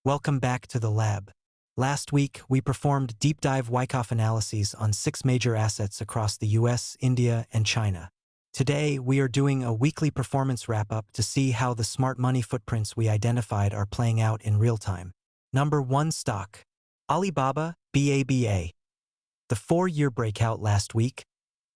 Welcome back to the lab. Last week, we performed deep dive Wyckoff analyses on 6 major assets across the US, India, and China. Today, we are doing a weekly performance wrap-up to see how the smart money footprints we identified are playing out in real time. Number 1 stock. Alibaba, BABA. The 4-year breakout last week,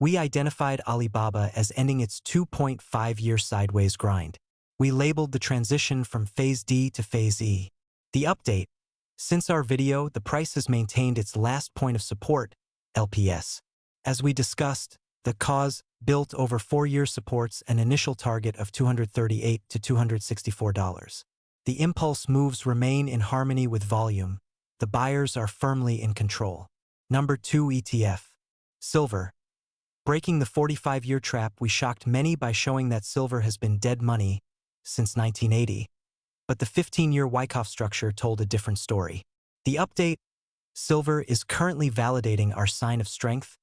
we identified Alibaba as ending its 2.5-year sideways grind. We labeled the transition from Phase D to Phase E. The update. Since our video, the price has maintained its last point of support, LPS. As we discussed, the cause built over 4-year supports an initial target of $238 to $264. The impulse moves remain in harmony with volume. The buyers are firmly in control. Number 2 ETF. Silver. Breaking the 45-year trap, we shocked many by showing that silver has been dead money since 1980. But the 15-year Wyckoff structure told a different story. The update. Silver is currently validating our sign of strength,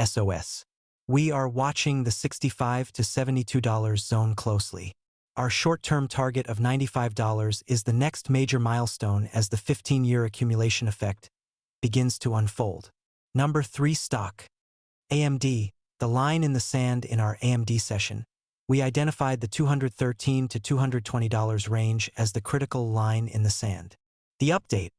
SOS. We are watching the $65 to $72 zone closely. Our short-term target of $95 is the next major milestone as the 15-year accumulation effect begins to unfold. Number 3 stock. AMD. The line in the sand in our AMD session. We identified the $213 to $220 range as the critical line in the sand. The update.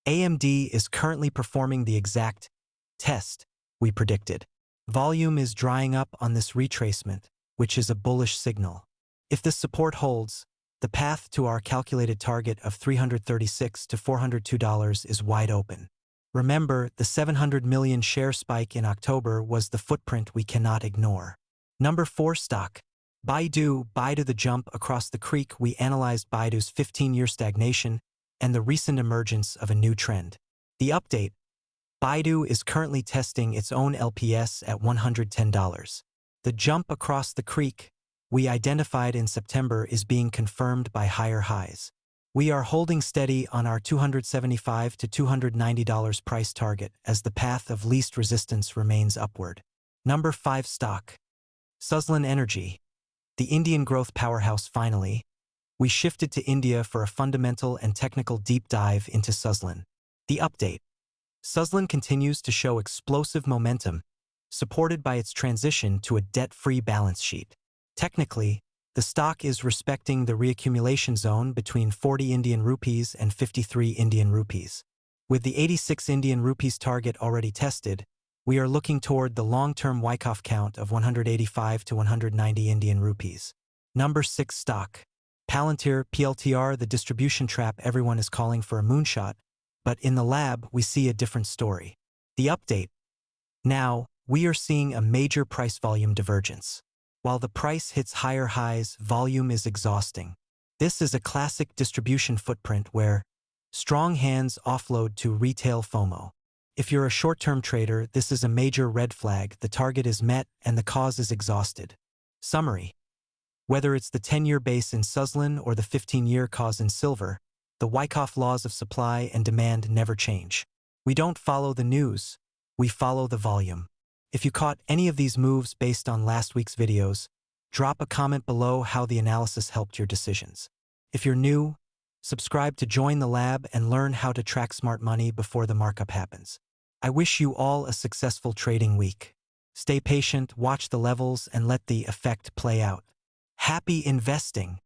AMD is currently performing the exact test we predicted. Volume is drying up on this retracement, which is a bullish signal. If this support holds, the path to our calculated target of $336 to $402 is wide open. Remember, the 700 million share spike in October was the footprint we cannot ignore. Number 4 stock. BIDU. The jump across the creek. We analyzed BIDU's 15-year stagnation and the recent emergence of a new trend. The update. BIDU is currently testing its own LPS at $110. The jump across the creek we identified in September is being confirmed by higher highs. We are holding steady on our $275 to $290 price target as the path of least resistance remains upward. Number 5 stock. Suzlon Energy. The Indian growth powerhouse. Finally, we shifted to India for a fundamental and technical deep dive into Suzlon. The update. Suzlon continues to show explosive momentum, supported by its transition to a debt-free balance sheet. Technically, the stock is respecting the reaccumulation zone between 40 Indian rupees and 53 Indian rupees. With the 86 Indian rupees target already tested, we are looking toward the long-term Wyckoff count of 185 to 190 Indian rupees. Number 6 stock. Palantir, PLTR. The distribution trap. Everyone is calling for a moonshot, but in the lab we see a different story. The update. Now, we are seeing a major price-volume divergence. While the price hits higher highs, volume is exhausting. This is a classic distribution footprint where strong hands offload to retail FOMO. If you're a short-term trader, this is a major red flag. The target is met and the cause is exhausted. Summary. Whether it's the 10-year base in Suzlon or the 15-year cause in silver, the Wyckoff laws of supply and demand never change. We don't follow the news, we follow the volume. If you caught any of these moves based on last week's videos, drop a comment below how the analysis helped your decisions. If you're new, subscribe to join the lab and learn how to track smart money before the markup happens. I wish you all a successful trading week. Stay patient, watch the levels, and let the effect play out. Happy investing!